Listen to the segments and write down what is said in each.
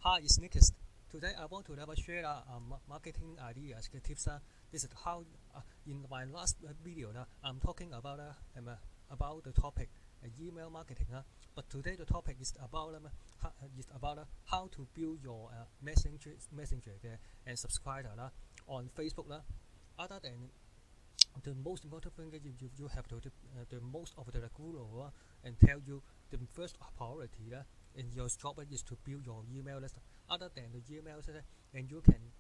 Hi, it's Nicholas. Today I want to have a share marketing ideas, tips. This is how in my last video I'm talking about about the topic email marketing. But today the topic is about how to build your messenger and subscriber on Facebook. Other than the most important thing is you have to the most of the guru and tell you the first priority in your job is to build your email list. Other than the email list, and you can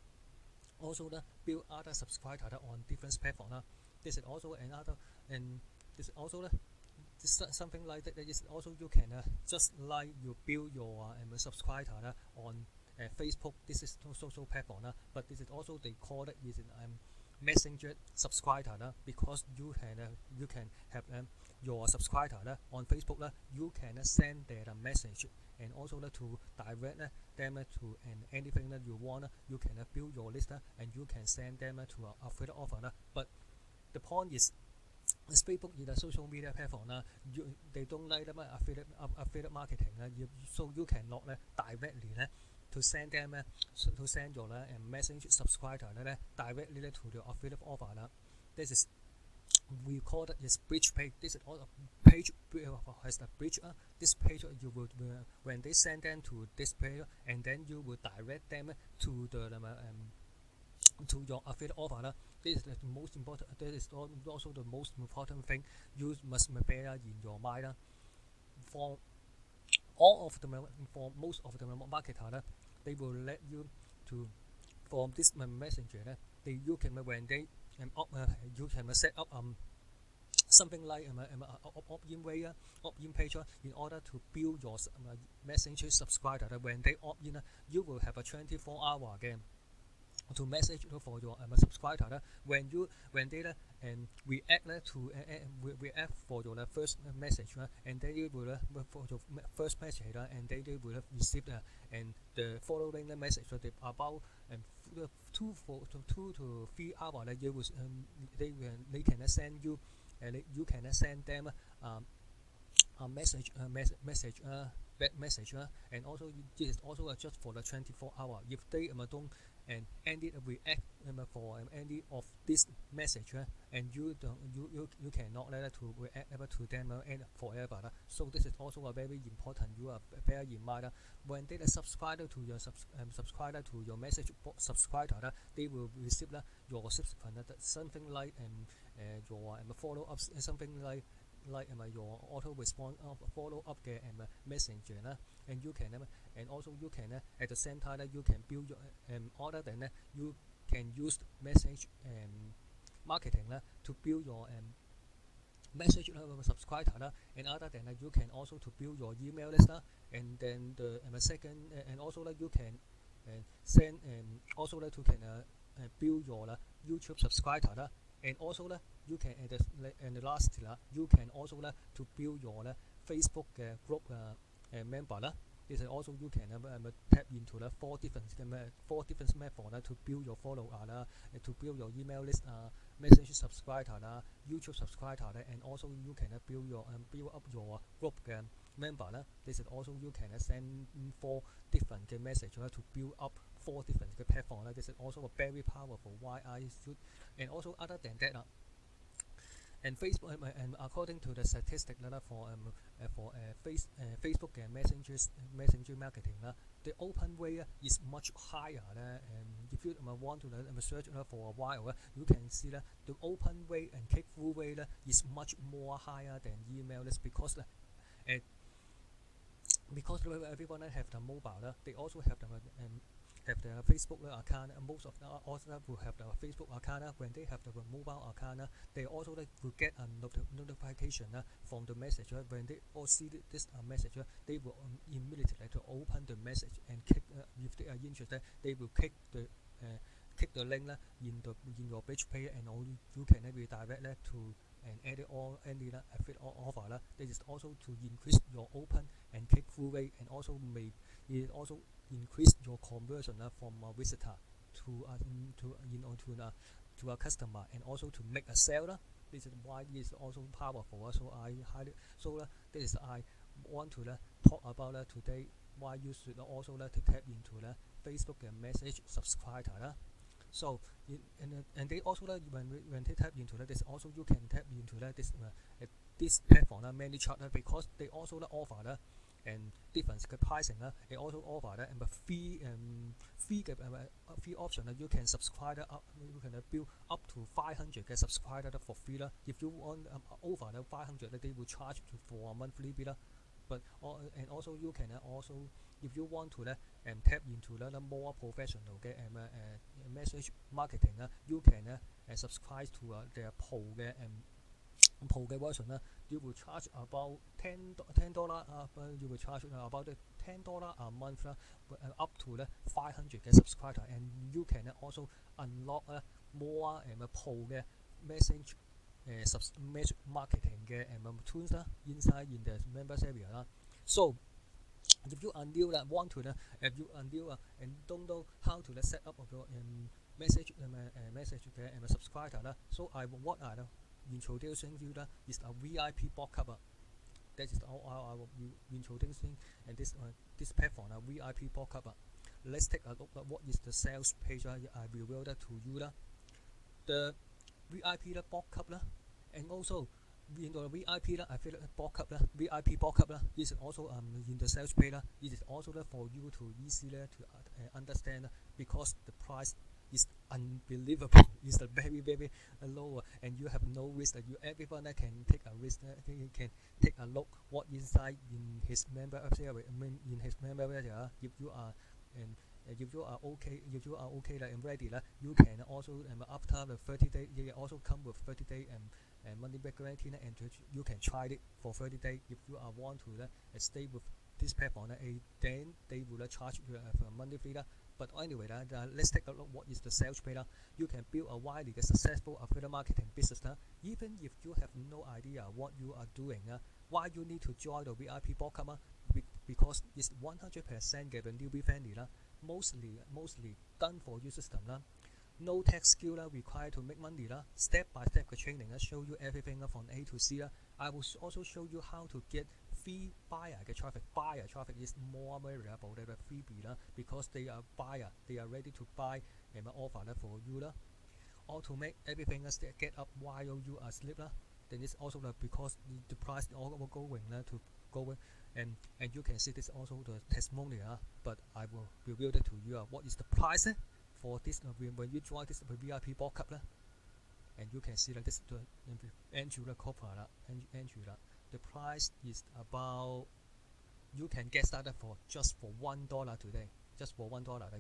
also build other subscribers on different platforms. This is also another, and this is also this something like that is also you can just like you build your subscriber on Facebook. This is no social platform, but this is also they call it is messenger subscriber because you can have your subscriber on Facebook. You can send their message and also to direct them to anything that you want. You can build your list and you can send them to affiliate offer. But the point is, as Facebook is a social media platform, they don't like affiliate marketing. So you cannot directly to send them to send your message subscriber directly to the affiliate offer. This is we call it is bridge page. This is all a page has a bridge. This page you would when they send them to this page, and then you will direct them to the to your affiliate offer. This is the most important. This is also the most important thing you must bear in your mind. For all of the for most of the marketer, they will let you to from this messenger. They you can when they you can set up something like opt-in way, opt-in page in order to build your messenger subscriber. When they opt in, you will have a 24-hour again to message for your subscriber when they react to react for your first message, and they will for your first message, and they will receive and the following message about 2 to 3 hours. They will they can send you and you can send them a message back message, and also this is also just for the 24 hour. If they don't and any react for any of this message, and you don't you cannot let to react to them and forever. So this is also a very important you are bear in mind. When they subscribe to your subscriber to your message subscriber, they will receive your subsequent something like your follow ups, something like your auto response of follow up messenger, and you can and also you can at the same time you can build your other than you can use message marketing to build your message subscriber, and other than you can also to build your email list, and then the second and also you can send also you can build your YouTube subscriber, and also you can and the last you can also to build your Facebook group member. This is also you can tap into the four different methods to build your follower, to build your email list, message subscriber, YouTube subscriber, and also you can build up your group member. This is also you can send 4 different messages to build up 4 different platforms. This is also a very powerful why I should. And also other than that, and Facebook and according to the statistic for Facebook and messenger marketing, the open rate is much higher. And if you want to search for a while, you can see that the open rate and click-through rate is much more higher than email list because because everyone have the mobile, they also have the Facebook account. Most of the also will have the Facebook account. When they have the mobile account, they also will get a notification from the message. When they all see this message, they will immediately to open the message and click. If they are interested, they will click the link in your page page, and you can redirect to and edit all any affiliate offer. This is also to increase your open and click through rate, and also it also increase your conversion from a visitor to to a customer, and also to make a sale. This is why it is also powerful. So I highly this is I want to talk about today why you should also to tap into the Facebook message subscriber so and they also when they tap into that, this also you can tap into that this platform ManyChat because they also offer and different pricing they also offer and free option you can subscribe you can build up to 500 subscriber for free if you want over 500 they will charge you for a monthly bill but and also you can also if you want to tap into more professional message marketing you can subscribe to their pro version you will charge about $10 you will charge about $10 a month up to 500 subscriber and you can also unlock more pro message message marketing tools inside in the members area so if you are new want to if you are new and don't know how to set up your message subscriber so what I introducing you is a VIP backup that is how I will introducing and this platform VIP backup let's take a look at what is the sales page I revealed to you the VIP backup and also in the VIP affiliate backup VIP backup is also in the sales page it is also for you to easily to understand because the price is unbelievable. It's very low, and you have no risk. You everyone can take a risk. Can take a look what inside in his member area. In his member area, if you are and if you are okay and ready, you can also after the 30 days, you also come with 30 days and money back guarantee, and you can try it for 30 days if you are want to stay with this platform. Then they will charge you for monthly fee. But anyway, let's take a look what is the sales page. You can build a widely successful affiliate marketing business. Even if you have no idea what you are doing, why you need to join the VIP backup? Because it's 100% guarantee friendly. Mostly done for you system. No tech skill required to make money. Step by step training show you everything from A to C. I will also show you how to get free buyer traffic. Buyer traffic is more valuable than a freebie because they are buyer. They are ready to buy and offer for you. Or to make everything get up while you are asleep. Then it's also because the price all going to go and you can see this also the testimonial. But I will reveal it to you. What is the price for this when you join this VIP backup and you can see that this is the entry copper entry the price is about you can get started for just for $1 today just for $1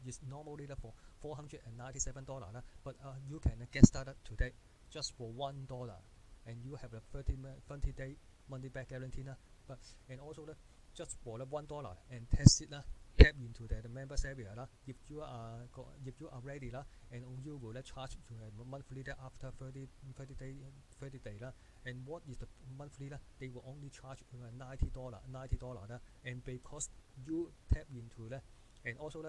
it's normally for $497 but you can get started today just for $1 and you have a 30 day money back guarantee but and also just for the $1 and test it tap into the members area if you are ready and you will charge you monthly after 30 day and what is the monthly they will only charge you $90 and because you tap into and also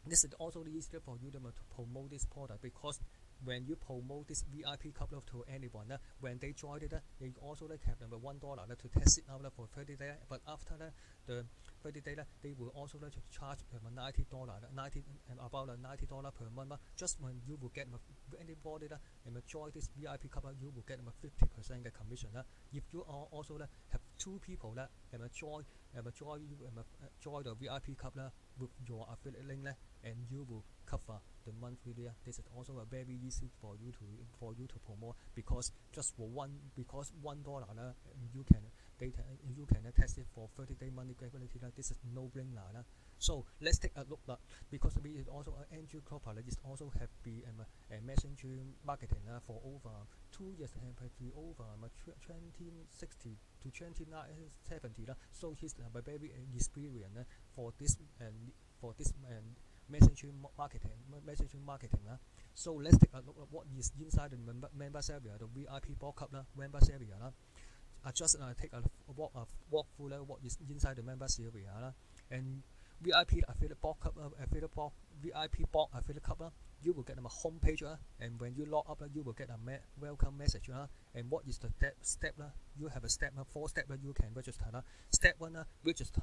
this is also easier for you to promote this product because when you promote this VIP couple to anyone, when they join it, they also have $1 to test it out for 30 days. But after the 30 days, they will also charge $90, about $90 per month. Just when you will get anybody and join this VIP couple, you will get 50% commission. If you also have two people and join the VIP couple with your affiliate link, and you will cover the monthly. This is also a very easy for you to promote because just for $1 you can test it for 30 day money guarantee. This is no brainer. So let's take a look because we is also an Andrew Cropper is also have been messenger marketing for over 2 years and over 2060 to 2070. So he's very experienced for this messaging marketing. So let's take a look at what is inside the members area, the VIP backup members area. I just take a walk through what is inside the members area and VIP affiliate backup VIP affiliate cup. you will get a home page, and when you log up, you will get a welcome message. And what is the step? You have a step, 4 steps you can register. Step 1, register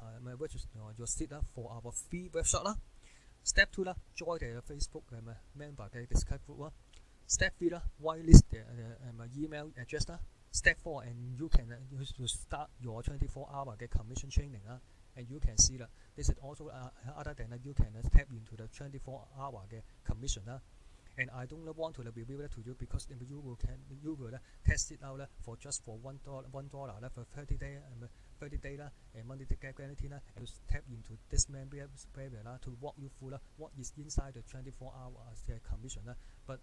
your seat for our free webshop. Step 2, join the Facebook member Discord group. Step 3, whitelist the email address. Step 4, and you can start your 24-hour commission training. And you can see that this is also other than you can tap into the 24-hour commission. And I don't want to reveal it to you because you will test it out for just for $1 for 30 days. 30 days and monthly guarantee, and to tap into this member to walk you through what is inside the 24 hours commission. But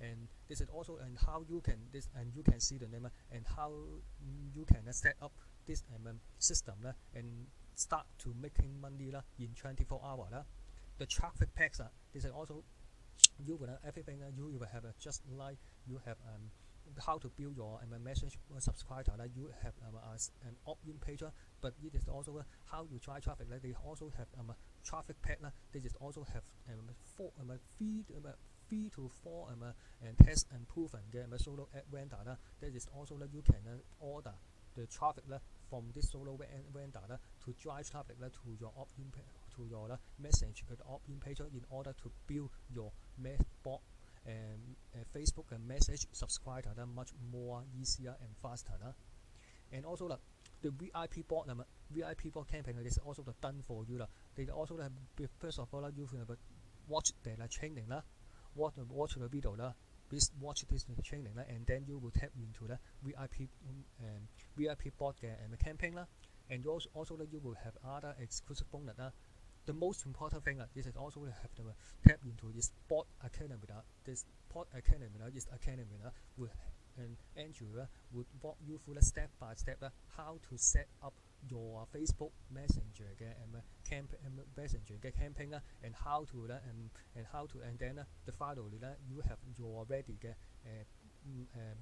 and this is also and how you can this and you can see the name and how you can set up this system and start to making money in 24 hours. The traffic packs, this is also you will everything you will have just like you have how to build your message subscriber. You have an opt-in page, but it is also how you drive traffic. They also have traffic pack. They just also have 3 to 4 and test and proven solo ad vendor. That is also you can order the traffic from this solo vendor to drive traffic to your opt-in to your message opt-in page in order to build your bot and Facebook and message subscriber much more easier and faster. And also the VIP bot campaign is also done for you. They also first of all you watch the training watch the video please watch this training and then you will tap into the VIP bot campaign and also you will have other exclusive bonus. The most important thing is also have to tap into this Bot Academy. This Bot Academy is academy with and Andrew would walk you through step by step how to set up your Facebook Messenger campaign and how to and then the finally you have your ready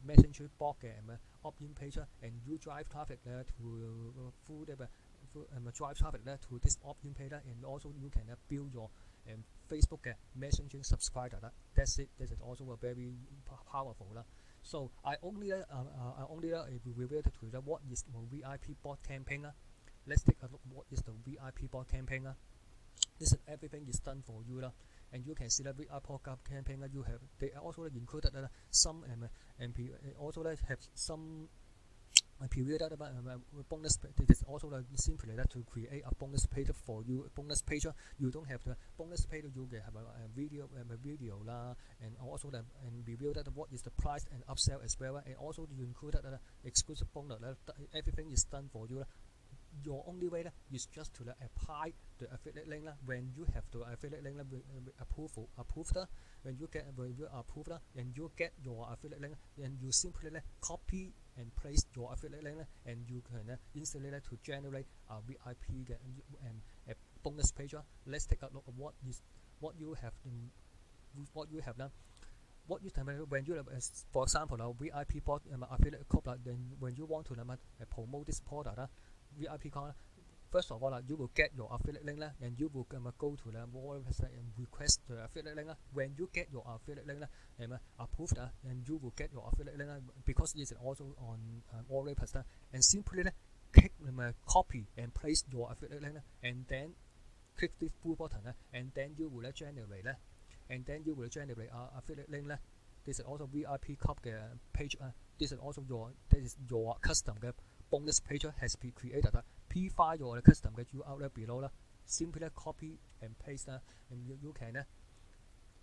Messenger bot opt-in page and you drive traffic to through the drive traffic to this opt-in page and also you can build your Facebook messaging subscriber. That's it. This is also a very powerful. So I only revealed to you what is the VIP bot campaign. Let's take a look what is the VIP bot campaign. This is everything is done for you and you can see the VIP bot campaign you have. They also included some and also have some period bonus. It is also simply to create a bonus page for you. Bonus page you don't have the bonus page. You can have a video and also and review that what is the price and upsell as well. And also you include that exclusive bonus. Everything is done for you. Your only way is just to apply the affiliate link. When you have the affiliate link approved, when you approved and you get your affiliate link, then you simply copy and place your affiliate link and you can instantly to generate a VIP and a bonus page. Let's take a look at what you have done. What you when you for example VIP bot affiliate code, then when you want to promote this product VIP code, first of all you will get your affiliate link and you will go to the website and request the affiliate link. When you get your affiliate link approved and you will get your affiliate link because it is also on all websites and simply click copy and paste your affiliate link and then click this blue button and then you will generate affiliate link. This is also VIP code page. This is also your custom bonus page has been created. Please find your custom URL below. Simply copy and paste and you can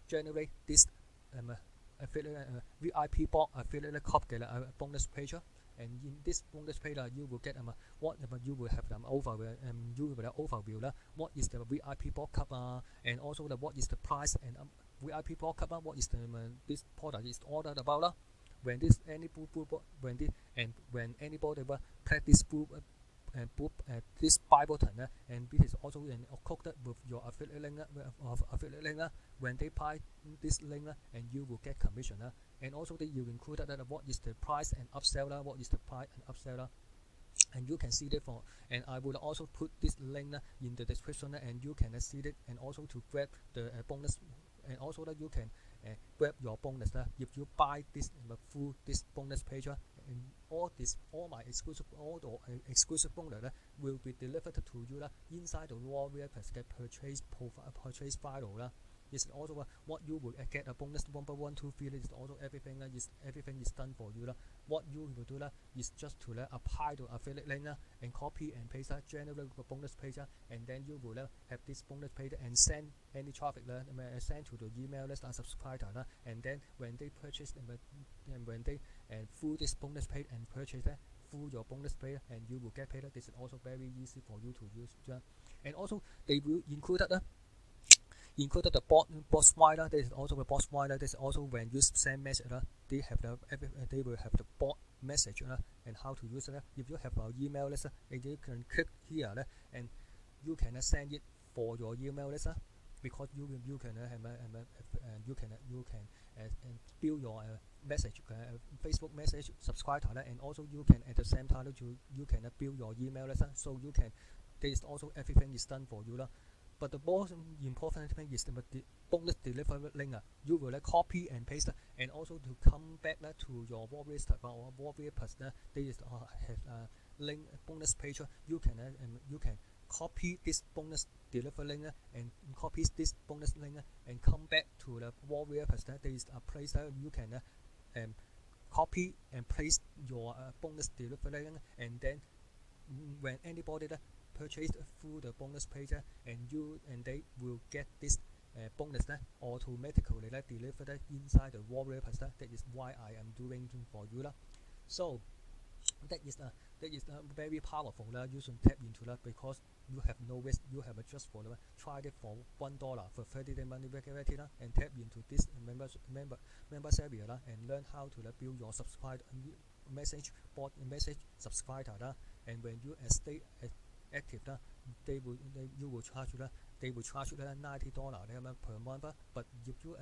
generate this affiliate VIP bot affiliate code bonus page. And in this bonus page you will get what you will have overview you will overview what is the VIP bot cover and also what is the price and VIP bot cover what is the this product is ordered about. When this when anybody press this this buy button and it is also coded with your affiliate link when they buy this link and you will get commission and also you included what is the price and upsell what is the price and upsell and you can see it for and I will also put this link in the description and you can see it and also to grab the bonus and also that you can grab your bonus if you buy this through this bonus page, and all my exclusive exclusive bonus will be delivered to you inside the Warrior purchase file. Is also what you will get a bonus number 1, 2, 3. Is also everything is done for you. What you will do is just to apply the affiliate link and copy and paste generate the bonus page, and then you will have this bonus page and send any traffic send to the email list and subscriber, and then when they purchase and when they through this bonus page and purchase through your bonus page, and you will get paid. This is also very easy for you to use, and also they will include included the box wire. This is also the box wire. This is also when you send message, they will have the bot message and how to use it. If you have our email list, you can click here and you can send it for your email list, because you can build your message, Facebook message subscriber, and also you can at the same time you can build your email list, so you can. This is also everything is done for you. But the most important thing is the bonus delivery link. You will copy and paste, and also to come back to your Warrior or Warrior Plus. They have a link bonus page. You can copy this bonus delivery link and copy this bonus link and come back to the Warrior Plus. There is a place that you can copy and paste your bonus delivery link, and then when anybody purchased through the bonus page, and they will get this bonus automatically delivered inside the Warrior Plus. That is why I am doing for you. So that is very powerful. You should tap into that, because you have no risk. You have just for try it for $1 for 30-day money back guarantee, and tap into this members area and learn how to build your subscriber message bot message subscriber. And when you stay active, they will charge you $90 per month. But if you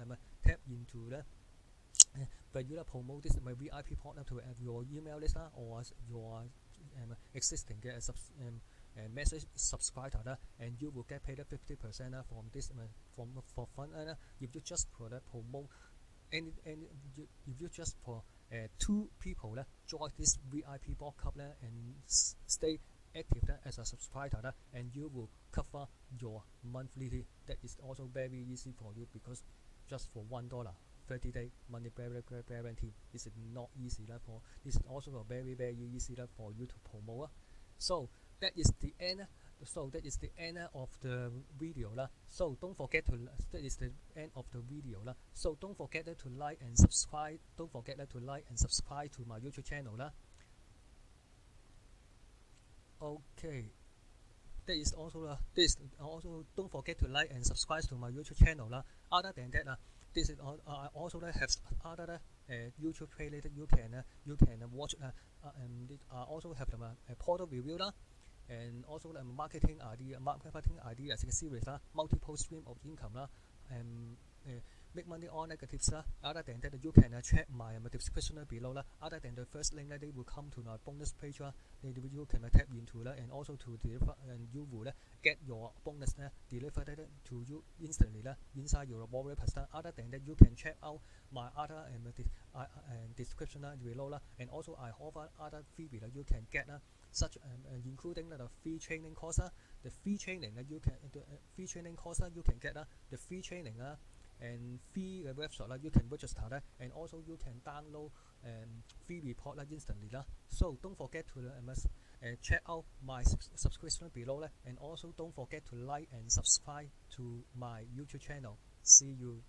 tap into but you promote this VIP partner to your email list or your existing message subscriber, and you will get paid 50% from this for fun. If you just for promote if you just for 2 people join this VIP bot club and stay active as a subscriber, and you will cover your monthly fee. That is also very easy for you, because just for $1 30-day money guarantee. This is not easy for. This is also a very easy for you to promote. So that is the end. So that is the end of the video. So don't forget to. That is the end of the video. So don't forget to like and subscribe. Don't forget to like and subscribe to my YouTube channel. Okay. That is also don't forget to like and subscribe to my YouTube channel. Other than that, this is also have other YouTube playlist you can watch. And also have a product review and also marketing idea as a series multiple stream of income and make money on negatives. Other than that, you can check my description below. Other than the first link, they will come to my bonus page. You can tap into and also to deliver, and you will get your bonus delivered to you instantly inside your Warrior Plus. Other than that, you can check out my other description below, and also I offer other freebies you can get such including the free training course. The free training you can free training course you can get the free training and free website you can register and also you can download free report instantly. So don't forget to check out my subscription below, and also don't forget to like and subscribe to my YouTube channel. See you.